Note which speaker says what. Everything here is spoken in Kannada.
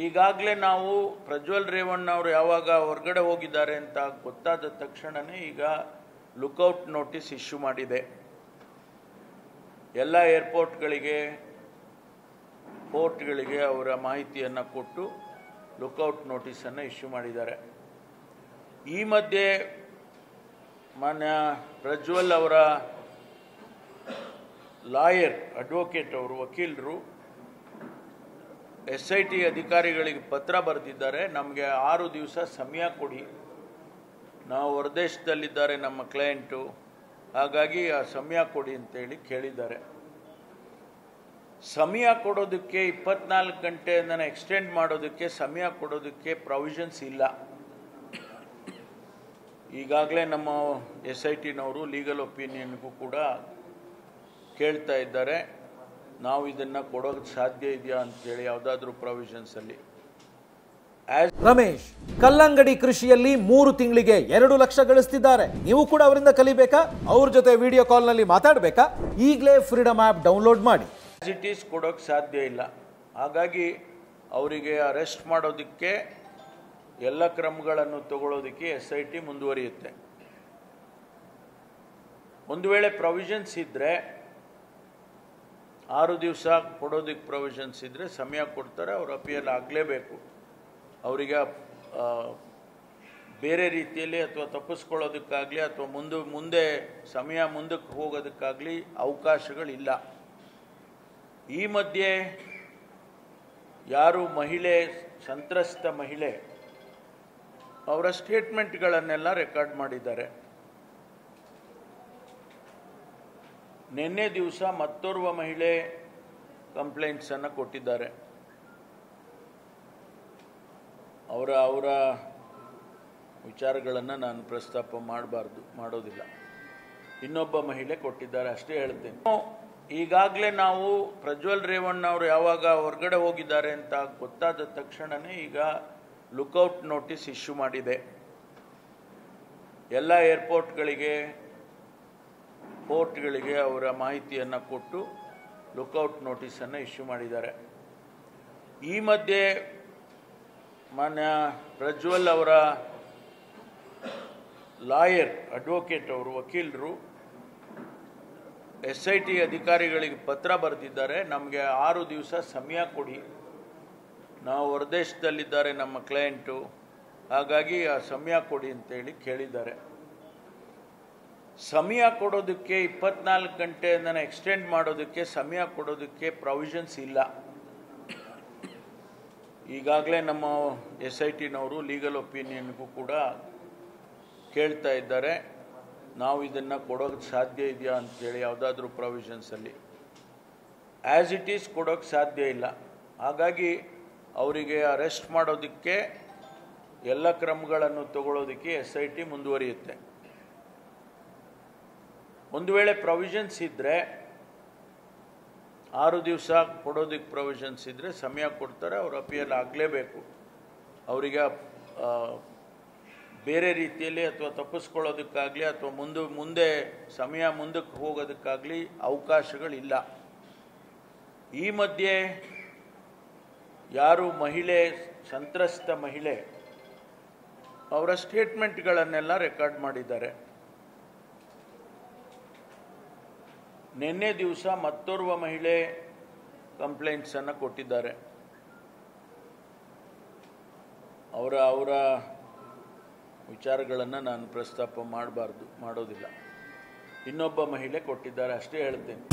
Speaker 1: ಈಗಾಗಲೇ ನಾವು ಪ್ರಜ್ವಲ್ ರೇವಣ್ಣ ಅವರು ಯಾವಾಗ ಹೊರಗಡೆ ಹೋಗಿದ್ದಾರೆ ಅಂತ ಗೊತ್ತಾದ ತಕ್ಷಣನೇ ಈಗ ಲುಕ್ಔಟ್ ನೋಟಿಸ್ ಇಶ್ಯೂ ಮಾಡಿದೆ. ಎಲ್ಲ ಏರ್ಪೋರ್ಟ್ಗಳಿಗೆ ಪೋರ್ಟ್ಗಳಿಗೆ ಅವರ ಮಾಹಿತಿಯನ್ನು ಕೊಟ್ಟು ಲುಕ್ಔಟ್ ನೋಟಿಸನ್ನು ಇಶ್ಯೂ ಮಾಡಿದ್ದಾರೆ. ಈ ಮಧ್ಯೆ ಮಾನ್ಯ ಪ್ರಜ್ವಲ್ ಅವರ ಲಾಯರ್ ಅಡ್ವೊಕೇಟ್ ಅವರು ವಕೀಲರು SIT ಅಧಿಕಾರಿಗಳಿಗೆ ಪತ್ರ ಬರೆದಿದ್ದಾರೆ. ನಮಗೆ 6 ದಿವಸ ಸಮಯ ಕೊಡಿ, ನಾವು ಹೊರದೇಶದಲ್ಲಿದ್ದಾರೆ ನಮ್ಮ ಕ್ಲೈಂಟು, ಹಾಗಾಗಿ ಆ ಸಮಯ ಕೊಡಿ ಅಂತೇಳಿ ಕೇಳಿದ್ದಾರೆ. ಸಮಯ ಕೊಡೋದಕ್ಕೆ 24 ಗಂಟೆಯನ್ನು ಎಕ್ಸ್ಟೆಂಡ್ ಮಾಡೋದಕ್ಕೆ ಸಮಯ ಕೊಡೋದಕ್ಕೆ ಪ್ರಾವಿಷನ್ಸ್ ಇಲ್ಲ. ಈಗಾಗಲೇ ನಮ್ಮ SITನವರು ಲೀಗಲ್ ಒಪಿನಿಯನ್ಗೂ ಕೂಡ ಕೇಳ್ತಾ ಇದ್ದಾರೆ, ನಾವು ಇದನ್ನು ಕೊಡೋಕ್ಕೆ ಸಾಧ್ಯ ಇದೆಯಾ ಅಂತೇಳಿ ಯಾವುದಾದ್ರೂ ಪ್ರಾವಿಷನ್ಸಲ್ಲಿ.
Speaker 2: ರಮೇಶ್ ಕಲ್ಲಂಗಡಿ ಕೃಷಿಯಲ್ಲಿ 3 ತಿಂಗಳಿಗೆ 2 ಲಕ್ಷ ಗಳಿಸ್ತಿದ್ದಾರೆ. ನೀವು ಕೂಡ ಅವರಿಂದ ಕಲಿಬೇಕಾ? ಅವ್ರ ಜೊತೆ ವಿಡಿಯೋ ಕಾಲ್ನಲ್ಲಿ ಮಾತಾಡಬೇಕಾ? ಈಗಲೇ ಫ್ರೀಡಮ್ ಆ್ಯಪ್ ಡೌನ್ಲೋಡ್ ಮಾಡಿ.
Speaker 1: ಇಟ್ ಈಸ್ ಕೊಡೋಕ್ಕೆ ಸಾಧ್ಯ ಇಲ್ಲ. ಹಾಗಾಗಿ ಅವರಿಗೆ ಅರೆಸ್ಟ್ ಮಾಡೋದಕ್ಕೆ ಎಲ್ಲ ಕ್ರಮಗಳನ್ನು ತಗೊಳ್ಳೋದಕ್ಕೆ SIT ಮುಂದುವರಿಯುತ್ತೆ. ಒಂದು ವೇಳೆ ಪ್ರಾವಿಷನ್ಸ್ ಇದ್ದರೆ 6 ದಿವಸ ಕೊಡೋದಕ್ಕೆ ಪ್ರಾವಿಷನ್ಸ್ ಇದ್ದರೆ ಸಮಯ ಕೊಡ್ತಾರೆ. ಅವರು ಅಪಿಯಲ್ ಆಗಲೇಬೇಕು. ಅವರಿಗೆ ಬೇರೆ ರೀತಿಯಲ್ಲಿ ಅಥವಾ ತಪ್ಪಿಸ್ಕೊಳ್ಳೋದಕ್ಕಾಗಲಿ ಅಥವಾ ಮುಂದೆ ಸಮಯ ಮುಂದಕ್ಕೆ ಹೋಗೋದಕ್ಕಾಗಲಿ ಅವಕಾಶಗಳಿಲ್ಲ. ಈ ಮಧ್ಯೆ ಯಾರು ಮಹಿಳೆ, ಸಂತ್ರಸ್ತ ಮಹಿಳೆ, ಅವರ ಸ್ಟೇಟ್ಮೆಂಟ್ಗಳನ್ನೆಲ್ಲ ರೆಕಾರ್ಡ್ ಮಾಡಿದ್ದಾರೆ. ನಿನ್ನೆ ದಿವಸ ಮತ್ತೋರ್ವ ಮಹಿಳೆ ಕಂಪ್ಲೇಂಟ್ಸನ್ನು ಕೊಟ್ಟಿದ್ದಾರೆ. ಅವರ ವಿಚಾರಗಳನ್ನು ನಾನು ಪ್ರಸ್ತಾಪ ಮಾಡೋದಿಲ್ಲ. ಇನ್ನೊಬ್ಬ ಮಹಿಳೆ ಕೊಟ್ಟಿದ್ದಾರೆ, ಅಷ್ಟೇ ಹೇಳ್ತೇನೆ. ಈಗಾಗಲೇ ನಾವು ಪ್ರಜ್ವಲ್ ರೇವಣ್ಣ ಅವರು ಯಾವಾಗ ಹೊರಗಡೆ ಹೋಗಿದ್ದಾರೆ ಅಂತ ಗೊತ್ತಾದ ತಕ್ಷಣನೇ ಈಗ ಲುಕ್ಔಟ್ ನೋಟಿಸ್ ಇಶ್ಯೂ ಮಾಡಿದೆ. ಎಲ್ಲ ಏರ್ಪೋರ್ಟ್ಗಳಿಗೆ ಪೋರ್ಟ್ಗಳಿಗೆ ಅವರ ಮಾಹಿತಿಯನ್ನು ಕೊಟ್ಟು ಲುಕ್ಔಟ್ ನೋಟಿಸನ್ನು ಇಶ್ಯೂ ಮಾಡಿದ್ದಾರೆ. ಈ ಮಧ್ಯೆ ಮಾನ್ಯ ಪ್ರಜ್ವಲ್ ಅವರ ಲಾಯರ್ ಅಡ್ವೊಕೇಟ್ ಅವರು ವಕೀಲರು SIT ಅಧಿಕಾರಿಗಳಿಗೆ ಪತ್ರ ಬರೆದಿದ್ದಾರೆ. ನಮಗೆ 6 ದಿವಸ ಸಮಯ ಕೊಡಿ, ನಾವು ಹೊರದೇಶದಲ್ಲಿದ್ದಾರೆ ನಮ್ಮ ಕ್ಲೈಂಟು, ಹಾಗಾಗಿ ಆ ಸಮಯ ಕೊಡಿ ಅಂತೇಳಿ ಕೇಳಿದ್ದಾರೆ. ಸಮಯ ಕೊಡೋದಕ್ಕೆ 24 ಗಂಟೆಯನ್ನು ಎಕ್ಸ್ಟೆಂಡ್ ಮಾಡೋದಕ್ಕೆ ಸಮಯ ಕೊಡೋದಕ್ಕೆ ಪ್ರಾವಿಷನ್ಸ್ ಇಲ್ಲ. ಈಗಾಗಲೇ ನಮ್ಮ SITನವರು ಲೀಗಲ್ ಒಪಿನಿಯನ್ಗೂ ಕೂಡ ಕೇಳ್ತಾ ಇದ್ದಾರೆ, ನಾವು ಇದನ್ನು ಕೊಡೋಕ್ಕೆ ಸಾಧ್ಯ ಇದೆಯಾ ಅಂತೇಳಿ ಯಾವುದಾದ್ರೂ ಪ್ರಾವಿಷನ್ಸಲ್ಲಿ. ಇಟ್ ಈಸ್ ಕೊಡೋಕ್ಕೆ ಸಾಧ್ಯ ಇಲ್ಲ. ಹಾಗಾಗಿ ಅವರಿಗೆ ಅರೆಸ್ಟ್ ಮಾಡೋದಕ್ಕೆ ಎಲ್ಲ ಕ್ರಮಗಳನ್ನು ತಗೊಳ್ಳೋದಕ್ಕೆ SIT ಮುಂದುವರಿಯುತ್ತೆ. ಒಂದು ವೇಳೆ ಪ್ರಾವಿಷನ್ಸ್ ಇದ್ದರೆ 6 ದಿವಸ ಕೊಡೋದಕ್ಕೆ ಪ್ರಾವಿಷನ್ಸ್ ಇದ್ದರೆ ಸಮಯ ಕೊಡ್ತಾರೆ. ಅವರು ಅಪಿಯಲ್ ಆಗಲೇಬೇಕು. ಅವರಿಗೆ ಬೇರೆ ರೀತಿಯಲ್ಲಿ ಅಥವಾ ತಪ್ಪಿಸ್ಕೊಳ್ಳೋದಕ್ಕಾಗಲಿ ಅಥವಾ ಮುಂದೆ ಸಮಯ ಮುಂದಕ್ಕೆ ಹೋಗೋದಕ್ಕಾಗಲಿ ಅವಕಾಶಗಳಿಲ್ಲ. ಈ ಮಧ್ಯೆ ಯಾರು ಮಹಿಳೆ, ಸಂತ್ರಸ್ತ ಮಹಿಳೆ, ಅವರ ಸ್ಟೇಟ್ಮೆಂಟ್ಗಳನ್ನೆಲ್ಲ ರೆಕಾರ್ಡ್ ಮಾಡಿದ್ದಾರೆ. ನಿನ್ನೆ ದಿವಸ ಮತ್ತೋರ್ವ ಮಹಿಳೆ ಕಂಪ್ಲೇಂಟ್ಸನ್ನು ಕೊಟ್ಟಿದ್ದಾರೆ. ಅವರ ವಿಚಾರಗಳನ್ನು ನಾನು ಪ್ರಸ್ತಾಪ ಮಾಡೋದಿಲ್ಲ. ಇನ್ನೊಬ್ಬ ಮಹಿಳೆ ಕೊಟ್ಟಿದ್ದಾರೆ, ಅಷ್ಟೇ ಹೇಳ್ತೇನೆ.